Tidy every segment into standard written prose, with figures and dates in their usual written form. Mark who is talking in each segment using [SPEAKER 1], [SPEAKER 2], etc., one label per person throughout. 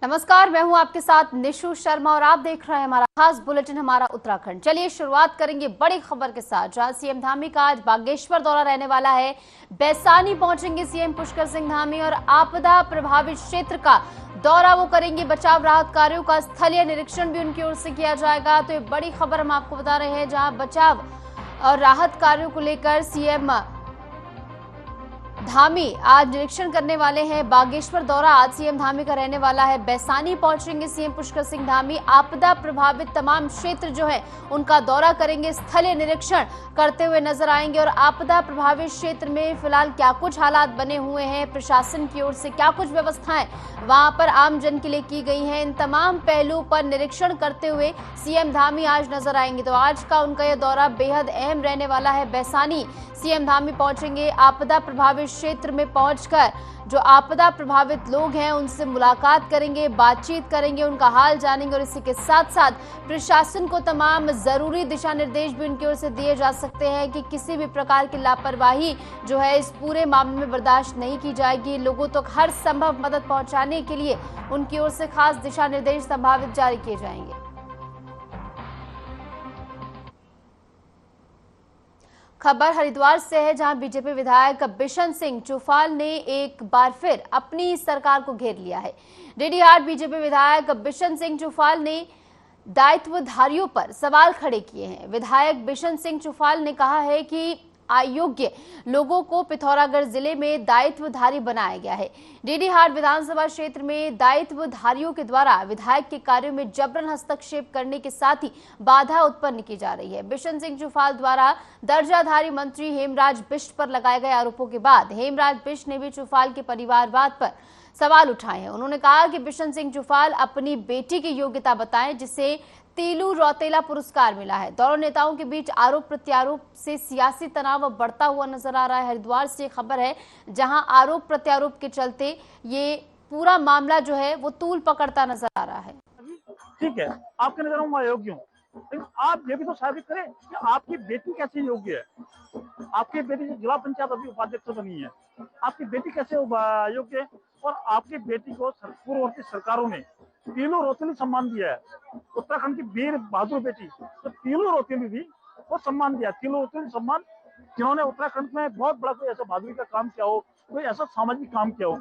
[SPEAKER 1] नमस्कार, मैं हूं आपके साथ निशु शर्मा और आप देख रहे हैं हमारा खास बुलेटिन हमारा उत्तराखंड। चलिए शुरुआत करेंगे बड़ी खबर के साथ, जहां सीएम धामी का आज बागेश्वर दौरा रहने वाला है। बैसानी पहुंचेंगे सीएम पुष्कर सिंह धामी और आपदा प्रभावित क्षेत्र का दौरा वो करेंगे। बचाव राहत कार्यों का स्थलीय निरीक्षण भी उनकी ओर से किया जाएगा। तो ये बड़ी खबर हम आपको बता रहे हैं, जहां बचाव और राहत कार्यों को लेकर सीएम धामी आज निरीक्षण करने वाले हैं। बागेश्वर दौरा आज सीएम धामी का रहने वाला है। बैसानी पहुंचेंगे सीएम पुष्कर सिंह धामी। आपदा प्रभावित तमाम क्षेत्र जो है उनका दौरा करेंगे, स्थलीय निरीक्षण करते हुए नजर आएंगे। और आपदा प्रभावित क्षेत्र में फिलहाल क्या कुछ हालात बने हुए हैं, प्रशासन की ओर से क्या कुछ व्यवस्थाएं वहां पर आम जन के लिए की गई हैं, इन तमाम पहलुओं पर निरीक्षण करते हुए सीएम धामी आज नजर आएंगे। तो आज का उनका यह दौरा बेहद अहम रहने वाला है। बैसानी सीएम धामी पहुंचेंगे, आपदा प्रभावित क्षेत्र में पहुंचकर जो आपदा प्रभावित लोग हैं उनसे मुलाकात करेंगे, बातचीत करेंगे, उनका हाल जानेंगे। और इसी के साथ साथ प्रशासन को तमाम जरूरी दिशा निर्देश भी उनकी ओर से दिए जा सकते हैं कि किसी भी प्रकार की लापरवाही जो है इस पूरे मामले में बर्दाश्त नहीं की जाएगी। लोगों तक हर संभव मदद पहुंचाने के लिए उनकी ओर से खास दिशा निर्देश संभावित जारी किए जाएंगे। खबर हरिद्वार से है, जहां बीजेपी विधायक बिशन सिंह चुफाल ने एक बार फिर अपनी सरकार को घेर लिया है। डीडीहाट बीजेपी विधायक बिशन सिंह चुफाल ने दायित्वधारियों पर सवाल खड़े किए हैं। विधायक बिशन सिंह चुफाल ने कहा है कि अयोग्य लोगों को पिथौरागढ़ जिले में दायित्वधारी बनाया गया है। डीडीहाट विधानसभा क्षेत्र में दायित्वधारियों के द्वारा विधायक के कार्यों में जबरन हस्तक्षेप करने के साथ ही बाधा उत्पन्न की जा रही है। बिशन सिंह चुफाल द्वारा दर्जाधारी मंत्री हेमराज बिष्ट पर लगाए गए आरोपों के बाद हेमराज बिष्ट ने भी चुफाल के परिवारवाद पर सवाल उठाए हैं। उन्होंने कहा कि बिशन सिंह चुफाल अपनी बेटी की योग्यता बताएं, जिसे तीलू रौतेला पुरस्कार मिला है। दोनों नेताओं के बीच आरोप प्रत्यारोप से सियासी तनाव बढ़ता हुआ नजर आ रहा है। हरिद्वार से खबर है, जहां आरोप प्रत्यारोप के चलते ये पूरा मामला जो है वो तूल पकड़ता नजर आ रहा है।
[SPEAKER 2] ठीक है, आपके नजर में मैं अयोग्य हूँ, लेकिन आप ये भी तो साबित करें कि आपकी बेटी कैसे योग्य है। आपकी बेटी जिला पंचायत अभी उपाध्यक्ष बनी है, आपकी बेटी कैसे योग्य है। और आपकी बेटी को पूर्ववर्ती सरकारों ने तीलू रौतेली सम्मान दिया है। उत्तराखंड की वीर बहादुर बेटी तो तीलू रौतेली थी, वो सम्मान दिया, तीलू रौतेली सम्मान, जिन्होंने उत्तराखंड में बहुत बड़ा कोई ऐसा बहादुरी का काम किया हो, कोई ऐसा सामाजिक काम किया हो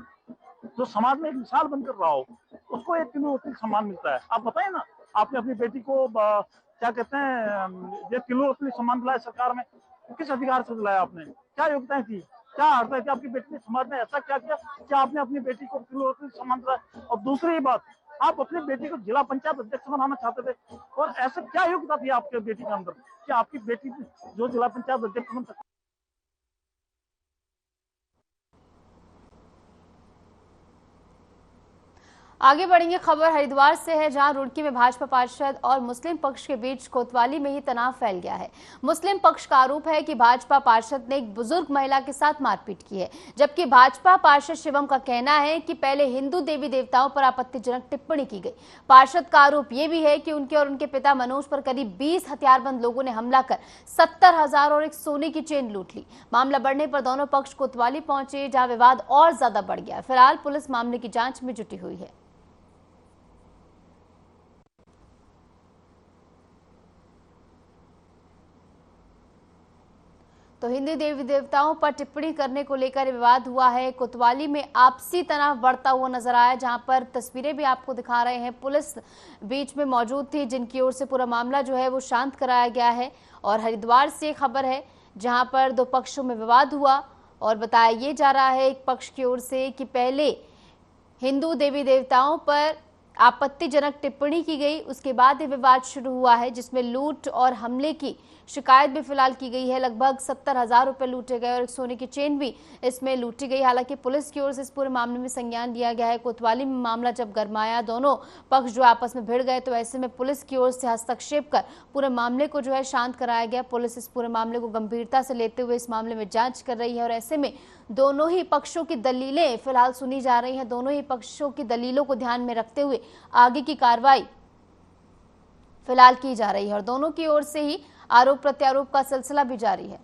[SPEAKER 2] जो समाज में एक मिसाल बनकर रहा हो, उसको एक तीलू रौतेली सम्मान मिलता है। आप बताइए ना, आपने अपनी बेटी को क्या कहते हैं ये तीलू रौतेली सम्मान दिलाया सरकार में, किस अधिकार से दिलाया आपने, क्या योग्यताएं थी, क्या अर्थ है कि आपकी बेटी ने समाज में ऐसा क्या किया कि आपने अपनी बेटी को तीलू रौतेली सम्मान दिलाया। और दूसरी बात, आप अपनी बेटी को जिला पंचायत अध्यक्ष बनाना चाहते थे, और ऐसा क्या योग्यता थी आपके बेटी के अंदर कि आपकी बेटी जो जिला पंचायत अध्यक्ष बन सकती।
[SPEAKER 1] आगे बढ़ेंगे, खबर हरिद्वार से है, जहां रुड़की में भाजपा पार्षद और मुस्लिम पक्ष के बीच कोतवाली में ही तनाव फैल गया है। मुस्लिम पक्ष का आरोप है कि भाजपा पार्षद ने एक बुजुर्ग महिला के साथ मारपीट की है, जबकि भाजपा पार्षद शिवम का कहना है कि पहले हिंदू देवी देवताओं पर आपत्तिजनक टिप्पणी की गई। पार्षद का आरोप यह भी है कि उनके और उनके पिता मनोज पर करीब 20 हथियारबंद लोगों ने हमला कर 70,000 और एक सोने की चेन लूट ली। मामला बढ़ने पर दोनों पक्ष कोतवाली पहुंचे, जहां विवाद और ज्यादा बढ़ गया। फिलहाल पुलिस मामले की जांच में जुटी हुई है। तो हिंदू देवी देवताओं पर टिप्पणी करने को लेकर विवाद हुआ है। कोतवाली में आपसी तनाव बढ़ता हुआ नजर आया, जहां पर तस्वीरें भी आपको दिखा रहे हैं। पुलिस बीच में मौजूद थी, जिनकी ओर से पूरा मामला जो है वो शांत कराया गया है। और हरिद्वार से खबर है, जहां पर दो पक्षों में विवाद हुआ और बताया ये जा रहा है एक पक्ष की ओर से कि पहले हिंदू देवी देवताओं पर आपत्तिजनक टिप्पणी की गई, उसके बाद ये विवाद शुरू हुआ है, जिसमें लूट और हमले की शिकायत भी फिलहाल की गई है। लगभग 70,000 रुपए लूटे गए और एक सोने की चेन भी इसमें लूटी गई। हालांकि पुलिस की ओर से इस पूरे मामले में संज्ञान लिया गया है। कोतवाली में मामला जब गरमाया, दोनों पक्ष जो आपस में भिड़ गए, तो ऐसे में पुलिस की ओर से हस्तक्षेप कर पूरे मामले को जो है शांत कराया गया। पुलिस इस पूरे मामले को गंभीरता से लेते हुए इस मामले में जांच कर रही है और ऐसे में दोनों ही पक्षों की दलीलें फिलहाल सुनी जा रही हैं। दोनों ही पक्षों की दलीलों को ध्यान में रखते हुए आगे की कार्रवाई फिलहाल की जा रही है और दोनों की ओर से ही आरोप प्रत्यारोप का सिलसिला भी जारी है।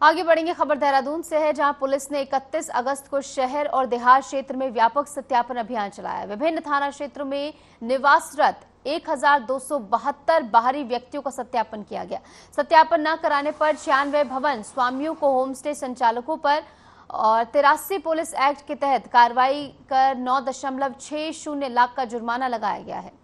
[SPEAKER 1] आगे बढ़ेंगे। खबर देहरादून से है, जहां पुलिस ने 31 अगस्त को शहर और देहात क्षेत्र में व्यापक सत्यापन अभियान चलाया। विभिन्न थाना क्षेत्रों में निवासरत 1272 बाहरी व्यक्तियों का सत्यापन किया गया। सत्यापन न कराने पर 96 भवन स्वामियों को होमस्टे संचालकों पर और 83 पुलिस एक्ट के तहत कार्रवाई कर 9.60 लाख का जुर्माना लगाया गया है।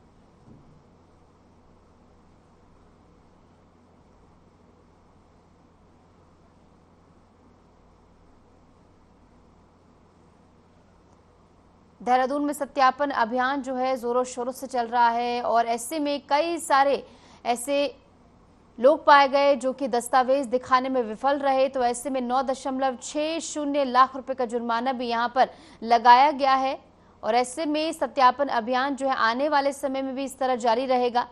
[SPEAKER 1] देहरादून में सत्यापन अभियान जो है जोरों शोरों से चल रहा है और ऐसे में कई सारे ऐसे लोग पाए गए जो कि दस्तावेज दिखाने में विफल रहे, तो ऐसे में 9.60 लाख रुपए का जुर्माना भी यहां पर लगाया गया है। और ऐसे में सत्यापन अभियान जो है आने वाले समय में भी इस तरह जारी रहेगा,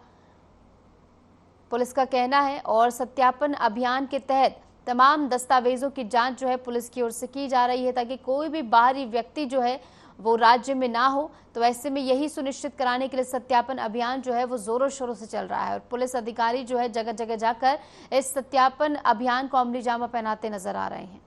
[SPEAKER 1] पुलिस का कहना है। और सत्यापन अभियान के तहत तमाम दस्तावेजों की जांच जो है पुलिस की ओर से की जा रही है, ताकि कोई भी बाहरी व्यक्ति जो है वो राज्य में ना हो। तो ऐसे में यही सुनिश्चित कराने के लिए सत्यापन अभियान जो है वो जोरों शोरों से चल रहा है और पुलिस अधिकारी जो है जगह जगह जाकर इस सत्यापन अभियान को अमली जामा पहनाते नजर आ रहे हैं।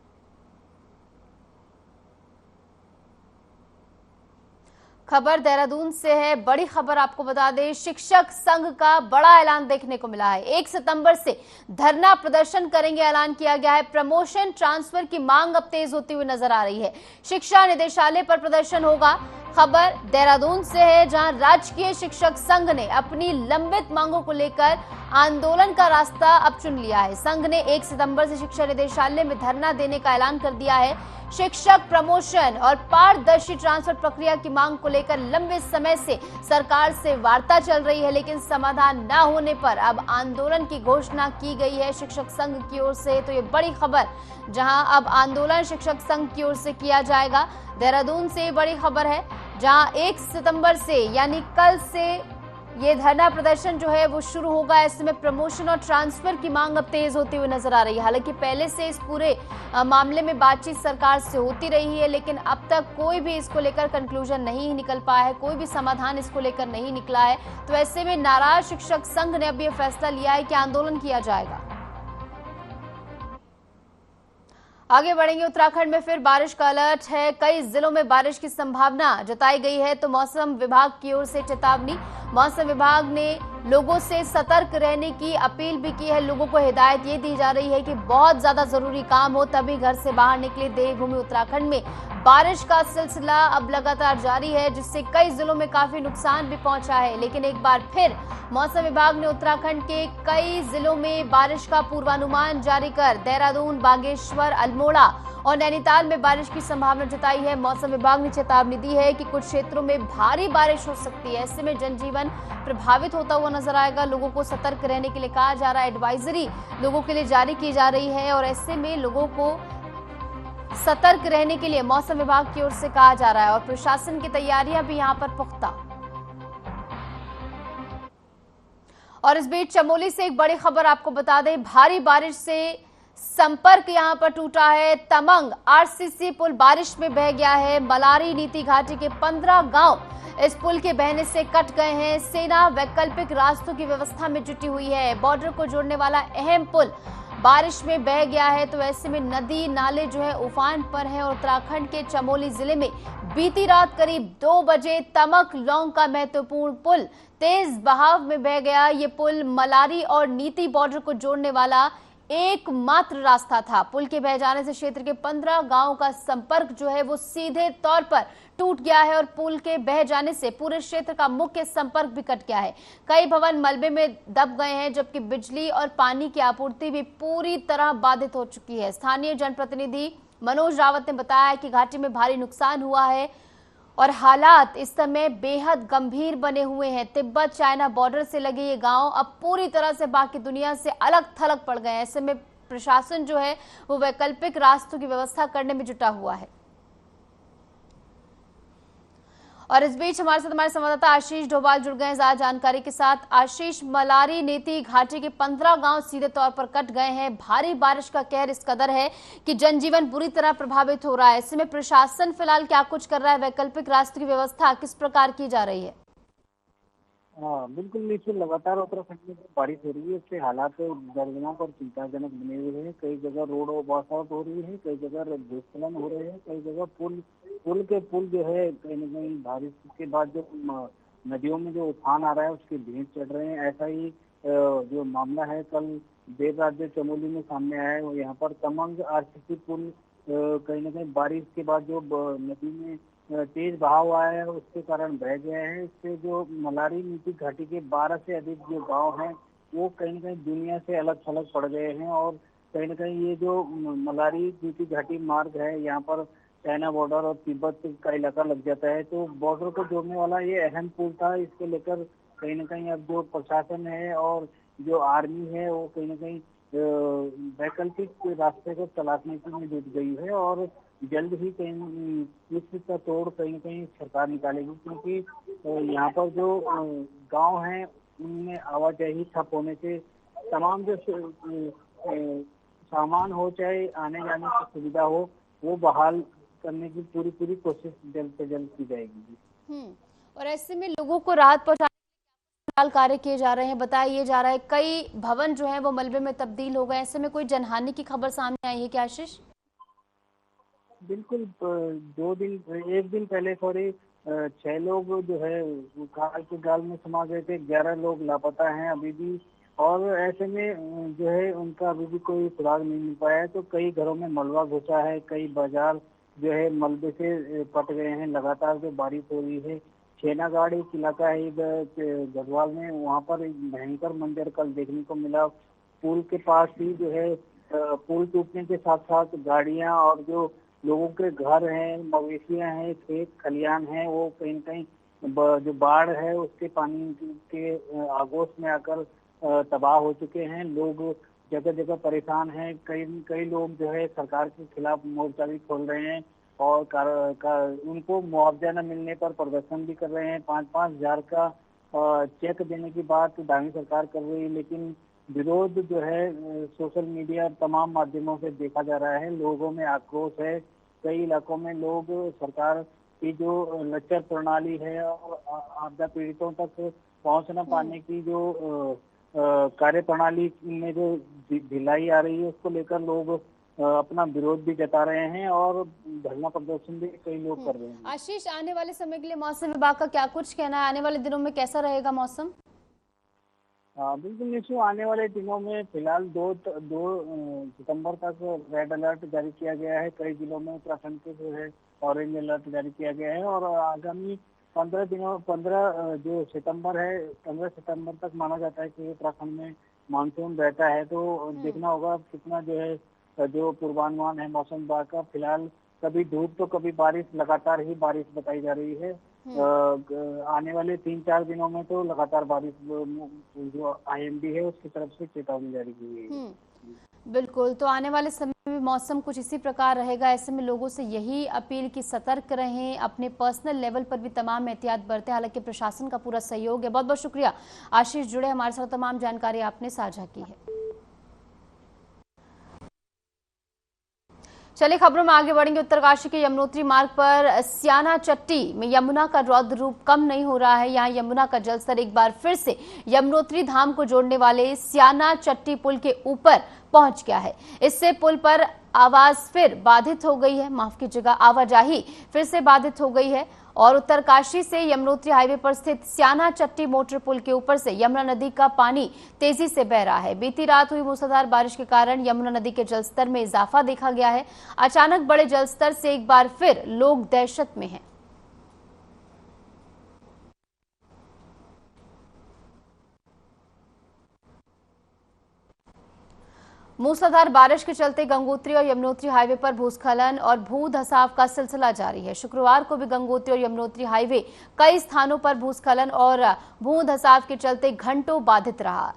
[SPEAKER 1] खबर देहरादून से है, बड़ी खबर आपको बता दें, शिक्षक संघ का बड़ा ऐलान देखने को मिला है। 1 सितंबर से धरना प्रदर्शन करेंगे, ऐलान किया गया है। प्रमोशन ट्रांसफर की मांग अब तेज होती हुई नजर आ रही है। शिक्षा निदेशालय पर प्रदर्शन होगा। खबर देहरादून से है, जहां राजकीय शिक्षक संघ ने अपनी लंबित मांगों को लेकर आंदोलन का रास्ता अब चुन लिया है। संघ ने 1 सितंबर से शिक्षा निदेशालय में धरना देने का ऐलान कर दिया है। शिक्षक प्रमोशन और पारदर्शी ट्रांसफर प्रक्रिया की मांग को लेकर लंबे समय से सरकार से वार्ता चल रही है, लेकिन समाधान न होने पर अब आंदोलन की घोषणा की गई है शिक्षक संघ की ओर से। तो ये बड़ी खबर, जहां अब आंदोलन शिक्षक संघ की ओर से किया जाएगा। देहरादून से बड़ी खबर है, जहां 1 सितंबर से यानी कल से ये धरना प्रदर्शन जो है वो शुरू होगा। ऐसे में प्रमोशन और ट्रांसफर की मांग अब तेज होती हुई नजर आ रही है। हालांकि पहले से इस पूरे मामले में बातचीत सरकार से होती रही है, लेकिन अब तक कोई भी इसको लेकर कंक्लूजन नहीं निकल पाया है, कोई भी समाधान इसको लेकर नहीं निकला है। तो ऐसे में नाराज शिक्षक संघ ने अब ये फैसला लिया है कि आंदोलन किया जाएगा। आगे बढ़ेंगे। उत्तराखंड में फिर बारिश का अलर्ट है, कई जिलों में बारिश की संभावना जताई गई है। तो मौसम विभाग की ओर से चेतावनी, मौसम विभाग ने लोगों से सतर्क रहने की अपील भी की है। लोगों को हिदायत ये दी जा रही है कि बहुत ज्यादा जरूरी काम हो तभी घर से बाहर निकले। देवभूमि उत्तराखंड में बारिश का सिलसिला अब लगातार जारी है, जिससे कई जिलों में काफी नुकसान भी पहुंचा है। लेकिन एक बार फिर मौसम विभाग ने उत्तराखंड के कई जिलों में बारिश का पूर्वानुमान जारी कर देहरादून, बागेश्वर, अल्मोड़ा और नैनीताल में बारिश की संभावना जताई है। मौसम विभाग ने चेतावनी दी है कि कुछ क्षेत्रों में भारी बारिश हो सकती है। ऐसे में जनजीवन प्रभावित होता हुआ नजर आएगा। लोगों को सतर्क रहने के लिए कहा जा रहा है, एडवाइजरी लोगों के लिए जारी की जा रही है और ऐसे में लोगों को सतर्क रहने के लिए मौसम विभाग की ओर से कहा जा रहा है और प्रशासन की तैयारियां भी यहां पर पुख्ता। और इस बीच चमोली से एक बड़ी खबर आपको बता दें, भारी बारिश से संपर्क यहां पर टूटा है। तमंग आरसीसी पुल बारिश में बह गया है। मलारी नीति घाटी के 15 गांव इस पुल के बहने से कट गए हैं। सेना वैकल्पिक रास्तों की व्यवस्था में जुटी हुई है। बॉर्डर को जोड़ने वाला अहम पुल बारिश में बह गया है। तो ऐसे में नदी नाले जो है उफान पर है और उत्तराखंड के चमोली जिले में बीती रात करीब 2 बजे तमक लौंग का महत्वपूर्ण पुल तेज बहाव में बह गया। ये पुल मलारी और नीति बॉर्डर को जोड़ने वाला एकमात्र रास्ता था। पुल के बह जाने से क्षेत्र के 15 गांवों का संपर्क जो है वो सीधे तौर पर टूट गया है और पुल के बह जाने से पूरे क्षेत्र का मुख्य संपर्क भी कट गया है। कई भवन मलबे में दब गए हैं, जबकि बिजली और पानी की आपूर्ति भी पूरी तरह बाधित हो चुकी है। स्थानीय जनप्रतिनिधि मनोज रावत ने बताया कि घाटी में भारी नुकसान हुआ है और हालात इस समय बेहद गंभीर बने हुए हैं। तिब्बत चाइना बॉर्डर से लगे ये गांव अब पूरी तरह से बाकी दुनिया से अलग थलग पड़ गए हैं। ऐसे में प्रशासन जो है वो वैकल्पिक रास्तों की व्यवस्था करने में जुटा हुआ है। और इस बीच हमारे संवाददाता आशीष डोभाल जुड़ गए हैं ज्यादा जानकारी के साथ। आशीष, मलारी नीति घाटी के 15 गांव सीधे तौर पर कट गए हैं। भारी बारिश का कहर इस कदर है कि जनजीवन बुरी तरह प्रभावित हो रहा है। ऐसे में प्रशासन फिलहाल क्या कुछ कर रहा है, वैकल्पिक रास्तों की व्यवस्था किस प्रकार की जा रही है?
[SPEAKER 3] हाँ बिल्कुल निश्चित, लगातार उत्तराखंड में जो बारिश हो रही है उससे हालात दर्दनाक और चिंताजनक बने हुए हैं। कई जगह रोड वॉशआउट हो रही है, कई जगह भूस्खलन हो रहे हैं, कई जगह पुल जो है कहीं न कहीं बारिश के बाद जो नदियों में जो उफान आ रहा है उसके भेंट चढ़ रहे हैं। ऐसा ही जो मामला है कल देर रात जो चमोली में सामने आया है, यहाँ पर तमंग आरसीसी पुल कहीं न कहीं बारिश के बाद जो नदी में तेज बहाव आया है उसके कारण बह गया है। इससे जो मलारी नीति घाटी के 12 से अधिक जो गांव हैं वो कहीं न कहीं दुनिया से अलग थलग पड़ गए हैं। और कहीं न कहीं ये जो मलारी नीति घाटी मार्ग है, यहाँ पर चाइना बॉर्डर और तिब्बत का इलाका लग जाता है, तो बॉर्डर को जोड़ने वाला ये अहम पुल था। इसको लेकर कहीं न कहीं अब जो प्रशासन है और जो आर्मी है वो कहीं न कहीं वैकल्पिक रास्ते को तलाशने की में जुट गई है और जल्द ही कहीं इसका तोड़ कहीं न कहीं सरकार निकालेगी, क्योंकि यहाँ पर जो गांव हैं उनमें आवाजाही ठप होने से तमाम जो सामान हो चाहे आने जाने की सुविधा हो वो बहाल करने की पूरी कोशिश जल्द से जल्द की जाएगी।
[SPEAKER 1] और ऐसे में लोगों को राहत पहुंचाने फिलहाल कार्य किए जा रहे हैं। बताया जा रहा है कई भवन जो है वो मलबे में तब्दील हो गए। ऐसे में कोई जनहानि की खबर सामने आई है क्या आशीष?
[SPEAKER 3] बिल्कुल, एक दिन पहले 6 लोग जो है खाल के गाल में समा गए थे, 11 लोग लापता हैं अभी भी। और ऐसे में जो है उनका अभी भी कोई सुराग नहीं मिल पाया है। तो कई घरों में मलबा घुसा है, कई बाजार जो है मलबे से पट गए हैं। लगातार जो बारिश हो रही है, छेनागाड़ एक इलाका है गढ़वाल में, वहाँ पर एक भयंकर मंजर कल देखने को मिला। पुल के पास ही जो है पुल टूटने के साथ साथ गाड़ियां और जो लोगों के घर हैं, मवेशियां हैं, खेत खलियान हैं, वो कहीं न कहीं जो बाढ़ है उसके पानी के आगोश में आकर तबाह हो चुके हैं। लोग जगह जगह परेशान हैं। कई लोग जो है सरकार के खिलाफ मोर्चा भी खोल रहे हैं और उनको मुआवजा न मिलने पर प्रदर्शन भी कर रहे हैं। 5-5 हजार का चेक देने की बात दागी सरकार कर रही है, लेकिन विरोध जो है सोशल मीडिया तमाम माध्यमों से देखा जा रहा है। लोगों में आक्रोश है। कई इलाकों में लोग सरकार की जो लचर प्रणाली है और आपदा पीड़ितों तक पहुंच न पाने की जो कार्य प्रणाली में जो ढिलाई आ रही है उसको लेकर लोग अपना विरोध भी जता रहे हैं और धरना प्रदर्शन भी कई लोग कर रहे हैं।
[SPEAKER 1] आशीष, आने वाले समय के लिए मौसम विभाग का क्या कुछ कहना है? आने वाले दिनों में कैसा रहेगा मौसम?
[SPEAKER 3] बिल्कुल निशु, आने वाले दिनों में फिलहाल 2 सितंबर तक रेड अलर्ट जारी किया गया है। कई जिलों में उत्तराखंड के जो है ऑरेंज अलर्ट जारी किया गया है और आगामी 15 जो सितंबर है, 15 सितंबर तक माना जाता है कि उत्तराखंड में मानसून रहता है। तो देखना होगा कितना जो है जो पूर्वानुमान है मौसम विभाग का। फिलहाल कभी धूप तो कभी बारिश, लगातार ही बारिश बताई जा रही है। आने वाले 3-4 दिनों में तो लगातार बारिश जो IMD है उसकी तरफ से चेतावनी जारी की गई है।
[SPEAKER 1] बिल्कुल, तो आने वाले समय में मौसम कुछ इसी प्रकार रहेगा। ऐसे में लोगों से यही अपील कि सतर्क रहें, अपने पर्सनल लेवल पर भी तमाम एहतियात बरतें। हालांकि प्रशासन का पूरा सहयोग है। बहुत बहुत शुक्रिया आशीष, जुड़े हमारे साथ, तमाम जानकारी आपने साझा की है। चलिए खबरों में आगे बढ़ेंगे। उत्तरकाशी के यमुनोत्री मार्ग पर स्याना चट्टी में यमुना का रौद्र रूप कम नहीं हो रहा है। यहाँ यमुना का जलस्तर एक बार फिर से यमुनोत्री धाम को जोड़ने वाले स्याना चट्टी पुल के ऊपर पहुंच गया है। इससे पुल पर आवाजाही फिर से बाधित हो गई है और उत्तरकाशी से यमुनोत्री हाईवे पर स्थित स्याना चट्टी मोटर पुल के ऊपर से यमुना नदी का पानी तेजी से बह रहा है। बीती रात हुई मूसलाधार बारिश के कारण यमुना नदी के जलस्तर में इजाफा देखा गया है। अचानक बड़े जलस्तर से एक बार फिर लोग दहशत में हैं। मूसलाधार बारिश के चलते गंगोत्री और यमुनोत्री हाईवे पर भूस्खलन और भू धसाव का सिलसिला जारी है। शुक्रवार को भी गंगोत्री और यमुनोत्री हाईवे कई स्थानों पर भूस्खलन और भू धसाव के चलते घंटों बाधित रहा।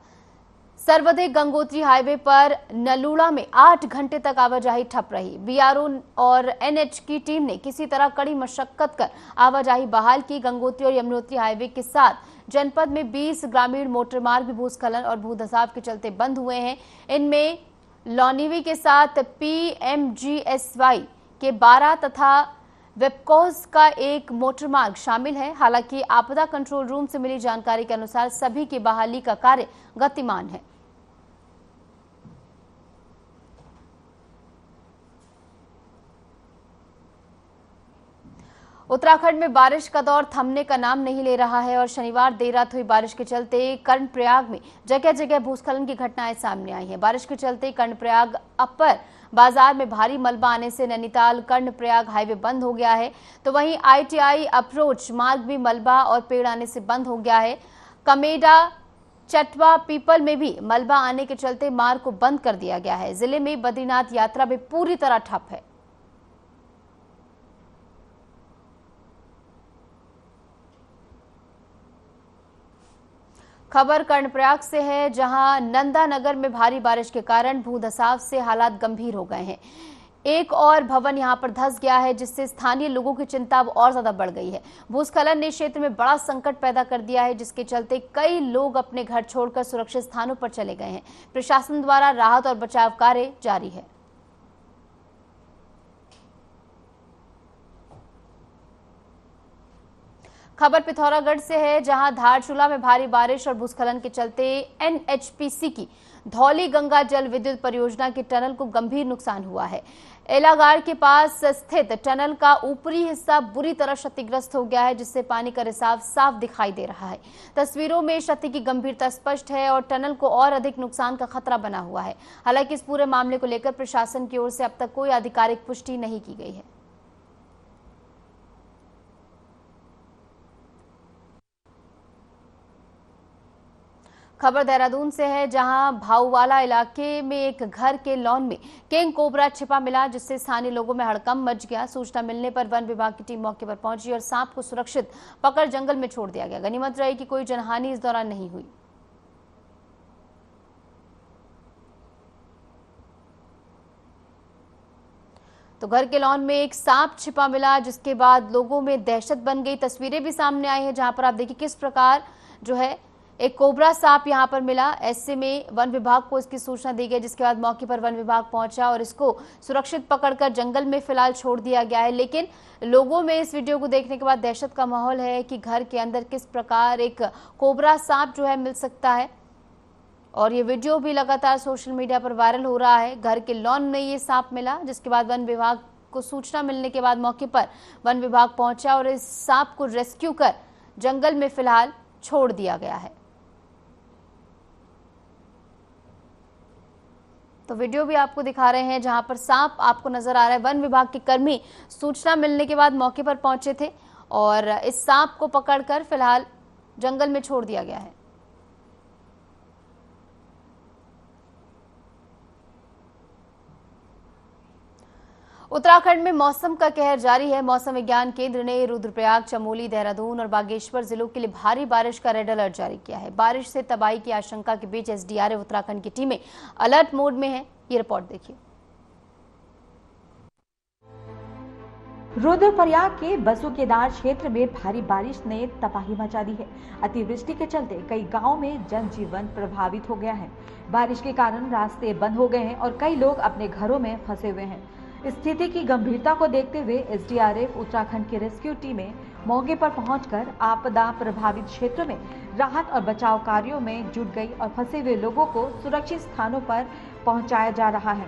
[SPEAKER 1] सर्वाधिक गंगोत्री हाईवे पर नलूड़ा में 8 घंटे तक आवाजाही ठप रही। BRO और NH की टीम ने किसी तरह कड़ी मशक्कत कर आवाजाही बहाल की। गंगोत्री और यमुनोत्री हाईवे के साथ जनपद में 20 ग्रामीण मोटर मार्ग भी भूस्खलन और भू धसाव के चलते बंद हुए हैं। इनमें लौनीवी के साथ PMGSY के 12 तथा वेबकॉज का एक मोटर मार्ग शामिल है। हालांकि आपदा कंट्रोल रूम से मिली जानकारी के अनुसार सभी की बहाली का कार्य गतिमान है। उत्तराखंड में बारिश का दौर थमने का नाम नहीं ले रहा है और शनिवार देर रात हुई बारिश के चलते कर्णप्रयाग में जगह जगह भूस्खलन की घटनाएं सामने आई हैं। बारिश के चलते कर्णप्रयाग अपर बाजार में भारी मलबा आने से नैनीताल कर्णप्रयाग हाईवे बंद हो गया है, तो वहीं ITI अप्रोच मार्ग भी मलबा और पेड़ आने से बंद हो गया है। कमेडा चटवा पीपल में भी मलबा आने के चलते मार्ग को बंद कर दिया गया है। जिले में बद्रीनाथ यात्रा भी पूरी तरह ठप है। खबर कर्णप्रयाग से है, जहां नंदानगर में भारी बारिश के कारण भूधसाव से हालात गंभीर हो गए हैं। एक और भवन यहां पर धंस गया है, जिससे स्थानीय लोगों की चिंता अब और ज्यादा बढ़ गई है। भूस्खलन ने क्षेत्र में बड़ा संकट पैदा कर दिया है, जिसके चलते कई लोग अपने घर छोड़कर सुरक्षित स्थानों पर चले गए हैं। प्रशासन द्वारा राहत और बचाव कार्य जारी है। खबर पिथौरागढ़ से है, जहां धारचूला में भारी बारिश और भूस्खलन के चलते NHPC की धौली गंगा जल विद्युत परियोजना के टनल को गंभीर नुकसान हुआ है। एलागाड़ के पास स्थित टनल का ऊपरी हिस्सा बुरी तरह क्षतिग्रस्त हो गया है, जिससे पानी का रिसाव साफ दिखाई दे रहा है। तस्वीरों में क्षति की गंभीरता स्पष्ट है और टनल को और अधिक नुकसान का खतरा बना हुआ है। हालांकि इस पूरे मामले को लेकर प्रशासन की ओर से अब तक कोई आधिकारिक पुष्टि नहीं की गई है। खबर देहरादून से है, जहां भाऊवाला इलाके में एक घर के लॉन में किंग कोबरा छिपा मिला, जिससे स्थानीय लोगों में हड़कंप मच गया। सूचना मिलने पर वन विभाग की टीम मौके पर पहुंची और सांप को सुरक्षित पकड़ जंगल में छोड़ दिया गया। गनीमत रही कि कोई जनहानि इस दौरान नहीं हुई। तो घर के लॉन में एक सांप छिपा मिला, जिसके बाद लोगों में दहशत बन गई। तस्वीरें भी सामने आई हैं, जहां पर आप देखिए किस प्रकार जो है एक कोबरा सांप यहां पर मिला। ऐसे में वन विभाग को इसकी सूचना दी गई, जिसके बाद मौके पर वन विभाग पहुंचा और इसको सुरक्षित पकड़कर जंगल में फिलहाल छोड़ दिया गया है। लेकिन लोगों में इस वीडियो को देखने के बाद दहशत का माहौल है कि घर के अंदर किस प्रकार एक कोबरा सांप जो है मिल सकता है, और ये वीडियो भी लगातार सोशल मीडिया पर वायरल हो रहा है। घर के लॉन में ये सांप मिला, जिसके बाद वन विभाग को सूचना मिलने के बाद मौके पर वन विभाग पहुंचा और इस सांप को रेस्क्यू कर जंगल में फिलहाल छोड़ दिया गया है। तो वीडियो भी आपको दिखा रहे हैं, जहां पर सांप आपको नजर आ रहा है। वन विभाग के कर्मी सूचना मिलने के बाद मौके पर पहुंचे थे और इस सांप को पकड़कर फिलहाल जंगल में छोड़ दिया गया है। उत्तराखंड में मौसम का कहर जारी है। मौसम विज्ञान केंद्र ने रुद्रप्रयाग, चमोली, देहरादून और बागेश्वर जिलों के लिए भारी बारिश का रेड अलर्ट जारी किया है। बारिश से तबाही की आशंका के बीच SDRF उत्तराखंड की टीमें अलर्ट मोड में है। ये रिपोर्ट देखिए।
[SPEAKER 4] रुद्रप्रयाग के बसुकेदार क्षेत्र में भारी बारिश ने तबाही मचा दी है। अतिवृष्टि के चलते कई गांवों में जनजीवन प्रभावित हो गया है। बारिश के कारण रास्ते बंद हो गए हैं और कई लोग अपने घरों में फंसे हुए हैं। स्थिति की गंभीरता को देखते हुए SDRF उत्तराखंड की रेस्क्यू टीमें मौके पर पहुंचकर आपदा प्रभावित क्षेत्रों में राहत और बचाव कार्यों में जुट गई और फंसे हुए लोगों को सुरक्षित स्थानों पर पहुंचाया जा रहा है।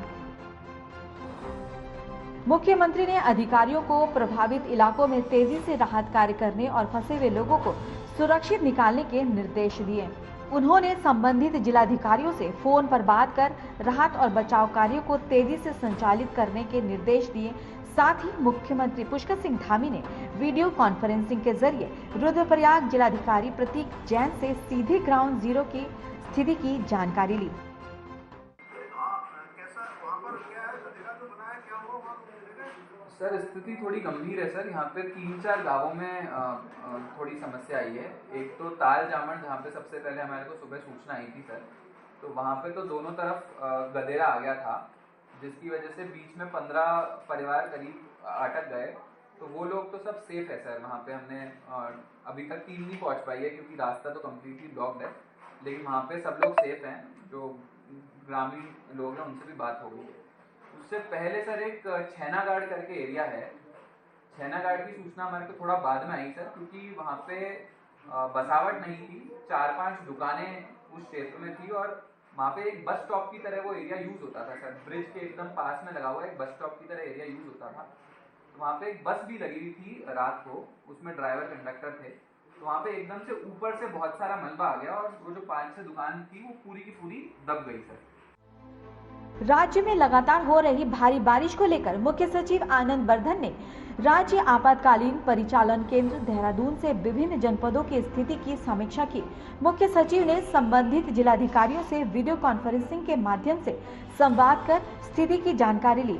[SPEAKER 4] मुख्यमंत्री ने अधिकारियों को प्रभावित इलाकों में तेजी से राहत कार्य करने और फंसे हुए लोगों को सुरक्षित निकालने के निर्देश दिए। उन्होंने संबंधित जिलाधिकारियों से फोन पर बात कर राहत और बचाव कार्यों को तेजी से संचालित करने के निर्देश दिए। साथ ही मुख्यमंत्री पुष्कर सिंह धामी ने वीडियो कॉन्फ्रेंसिंग के जरिए रुद्रप्रयाग जिलाधिकारी प्रतीक जैन से सीधे ग्राउंड जीरो की स्थिति की जानकारी ली।
[SPEAKER 5] सर, स्थिति थोड़ी गंभीर है सर। यहाँ पे 3-4 गांवों में थोड़ी समस्या आई है। एक तो ताल जामन, जहाँ पे सबसे पहले हमारे को सुबह सूचना आई थी सर, तो वहाँ पे तो दोनों तरफ गधेरा आ गया था, जिसकी वजह से बीच में 15 परिवार करीब अटक गए। तो वो लोग तो सब सेफ है सर। वहाँ पे हमने अभी तक टीम नहीं पहुँच पाई है, क्योंकि रास्ता तो कम्प्लीटली ब्लॉक्ड है, लेकिन वहाँ पे सब लोग सेफ हैं। जो ग्रामीण लोग हैं उनसे भी बात हो गई। उससे पहले सर एक छैनागाड़ करके एरिया है, छैना घाट की सूचना हमारे को थोड़ा बाद में आई सर, क्योंकि वहाँ पे बसावट नहीं थी, 4-5 दुकानें उस क्षेत्र में थी और वहाँ पे एक बस स्टॉप की तरह वो एरिया यूज होता था सर। ब्रिज के एकदम पास में लगा हुआ एक बस स्टॉप की तरह एरिया यूज होता था। तो वहाँ पे एक बस भी लगी हुई थी रात को, उसमें ड्राइवर कंडक्टर थे। तो वहाँ पे एकदम से ऊपर से बहुत सारा मलबा आ गया और वो जो 5-6 दुकान थी वो पूरी की पूरी दब गई सर।
[SPEAKER 4] राज्य में लगातार हो रही भारी बारिश को लेकर मुख्य सचिव आनंद वर्धन ने राज्य आपातकालीन परिचालन केंद्र देहरादून से विभिन्न जनपदों की स्थिति की समीक्षा की। मुख्य सचिव ने संबंधित जिलाधिकारियों से वीडियो कॉन्फ्रेंसिंग के माध्यम से संवाद कर स्थिति की जानकारी ली।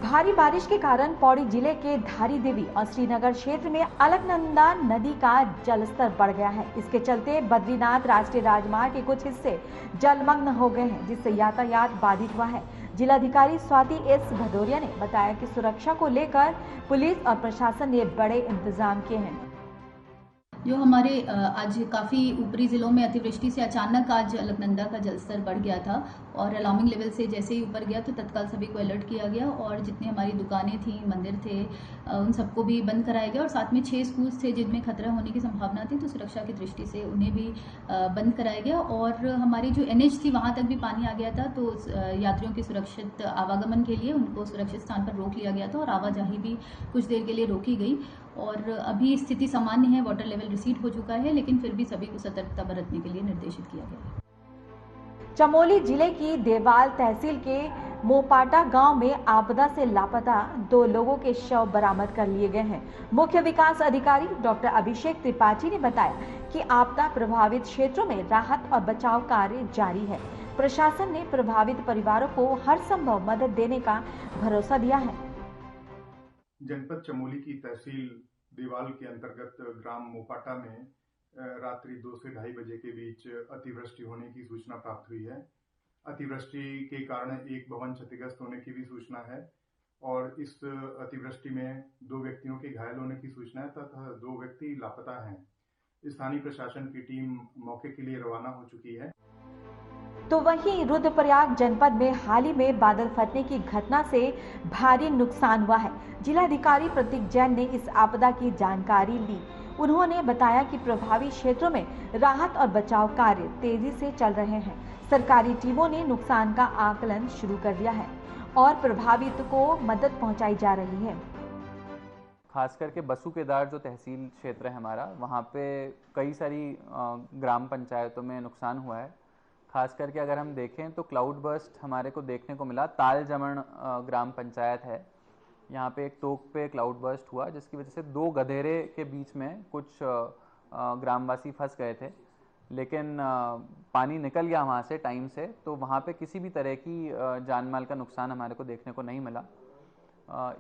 [SPEAKER 4] भारी बारिश के कारण पौड़ी जिले के धारी देवी और श्रीनगर क्षेत्र में अलकनंदा नदी का जलस्तर बढ़ गया है। इसके चलते बद्रीनाथ राष्ट्रीय राजमार्ग के कुछ हिस्से जलमग्न हो गए हैं, जिससे यातायात बाधित हुआ है। जिलाधिकारी स्वाति एस भदौरिया ने बताया कि सुरक्षा को लेकर पुलिस और प्रशासन ने बड़े इंतजाम किए हैं।
[SPEAKER 6] जो हमारे आज काफ़ी ऊपरी ज़िलों में अतिवृष्टि से अचानक आज अलकनंदा का जलस्तर बढ़ गया था और अलार्मिंग लेवल से जैसे ही ऊपर गया तो तत्काल सभी को अलर्ट किया गया और जितनी हमारी दुकानें थी, मंदिर थे, उन सबको भी बंद कराया गया और साथ में 6 स्कूल्स थे जिनमें खतरा होने की संभावना थी, तो सुरक्षा की दृष्टि से उन्हें भी बंद कराया गया। और हमारी जो NH थी वहाँ तक भी पानी आ गया था, तो यात्रियों के सुरक्षित आवागमन के लिए उनको सुरक्षित स्थान पर रोक लिया गया था और आवाजाही भी कुछ देर के लिए रोकी गई और अभी स्थिति सामान्य है, वाटर लेवल रिसीड हो चुका है, लेकिन फिर भी सभी को सतर्कता बरतने के लिए निर्देशित किया गया है।
[SPEAKER 4] चमोली जिले की देवाल तहसील के मोपाटा गांव में आपदा से लापता 2 लोगों के शव बरामद कर लिए गए हैं। मुख्य विकास अधिकारी डॉक्टर अभिषेक त्रिपाठी ने बताया कि आपदा प्रभावित क्षेत्रों में राहत और बचाव कार्य जारी है। प्रशासन ने प्रभावित परिवारों को हर संभव मदद देने का भरोसा दिया है।
[SPEAKER 7] जनपद चमोली की तहसील देवाल के अंतर्गत ग्राम मोपाटा में रात्रि 2 से 2:30 बजे के बीच अतिवृष्टि होने की सूचना प्राप्त हुई है। अतिवृष्टि के कारण एक भवन क्षतिग्रस्त होने की भी सूचना है और इस अतिवृष्टि में 2 व्यक्तियों के घायल होने की सूचना है तथा 2 व्यक्ति लापता हैं। स्थानीय प्रशासन की टीम मौके के लिए रवाना हो चुकी है।
[SPEAKER 4] तो वहीं रुद्रप्रयाग जनपद में हाल ही में बादल फटने की घटना से भारी नुकसान हुआ है। जिलाधिकारी प्रतीक जैन ने इस आपदा की जानकारी ली। उन्होंने बताया कि प्रभावित क्षेत्रों में राहत और बचाव कार्य तेजी से चल रहे हैं। सरकारी टीमों ने नुकसान का आकलन शुरू कर दिया है और प्रभावित को मदद पहुंचाई जा रही है।
[SPEAKER 5] खास करके बसुकेदार जो तहसील क्षेत्र है हमारा, वहाँ पे कई सारी ग्राम पंचायतों में नुकसान हुआ है। खास करके अगर हम देखें तो क्लाउड बर्स्ट हमारे को देखने को मिला। ताल जमण ग्राम पंचायत है, यहाँ पे एक तोक पे क्लाउड बर्स्ट हुआ जिसकी वजह से 2 गधेरे के बीच में कुछ ग्रामवासी फंस गए थे, लेकिन पानी निकल गया वहाँ से टाइम से, तो वहाँ पे किसी भी तरह की जान माल का नुकसान हमारे को देखने को नहीं मिला।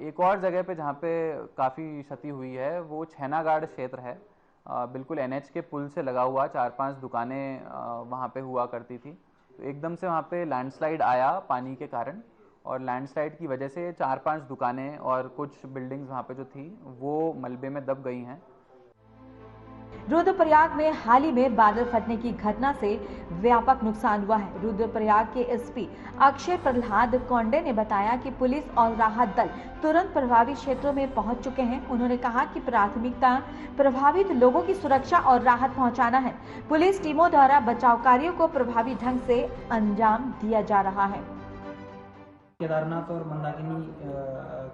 [SPEAKER 5] एक और जगह पे जहाँ पे काफ़ी क्षति हुई है वो छैनागाड़ क्षेत्र है। बिल्कुल NH के पुल से लगा हुआ 4-5 दुकानें वहाँ पे हुआ करती थी, तो एकदम से वहाँ पे लैंडस्लाइड आया पानी के कारण और लैंडस्लाइड की वजह से 4-5 दुकानें और कुछ बिल्डिंग्स वहाँ पे जो थी वो मलबे में दब गई हैं।
[SPEAKER 4] रुद्रप्रयाग में हाल ही में बादल फटने की घटना से व्यापक नुकसान हुआ है। रुद्रप्रयाग के SP अक्षय प्रहलाद कोंडे ने बताया कि पुलिस और राहत दल तुरंत प्रभावित क्षेत्रों में पहुंच चुके हैं। उन्होंने कहा कि प्राथमिकता प्रभावित लोगों की सुरक्षा और राहत पहुंचाना है। पुलिस टीमों द्वारा बचाव कार्यों को प्रभावी ढंग से अंजाम दिया जा रहा है।
[SPEAKER 8] केदारनाथ और मंदाकिनी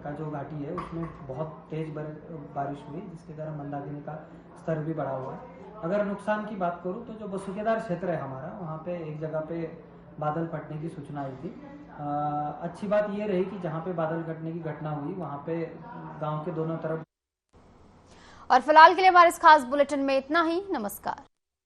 [SPEAKER 8] का जो घाटी है उसमें बहुत तेज बारिश हुई, जिसके कारण मंदाकिनी का स्तर भी बढ़ा हुआ है। अगर नुकसान की बात करूं तो जो बसुकेदार क्षेत्र है हमारा, वहां पे एक जगह पे बादल फटने की सूचना आई थी। अच्छी बात ये रही कि जहां पे बादल फटने की घटना हुई वहां पे गांव के दोनों तरफ।
[SPEAKER 1] और फिलहाल के लिए हमारे इस खास बुलेटिन में इतना ही। नमस्कार।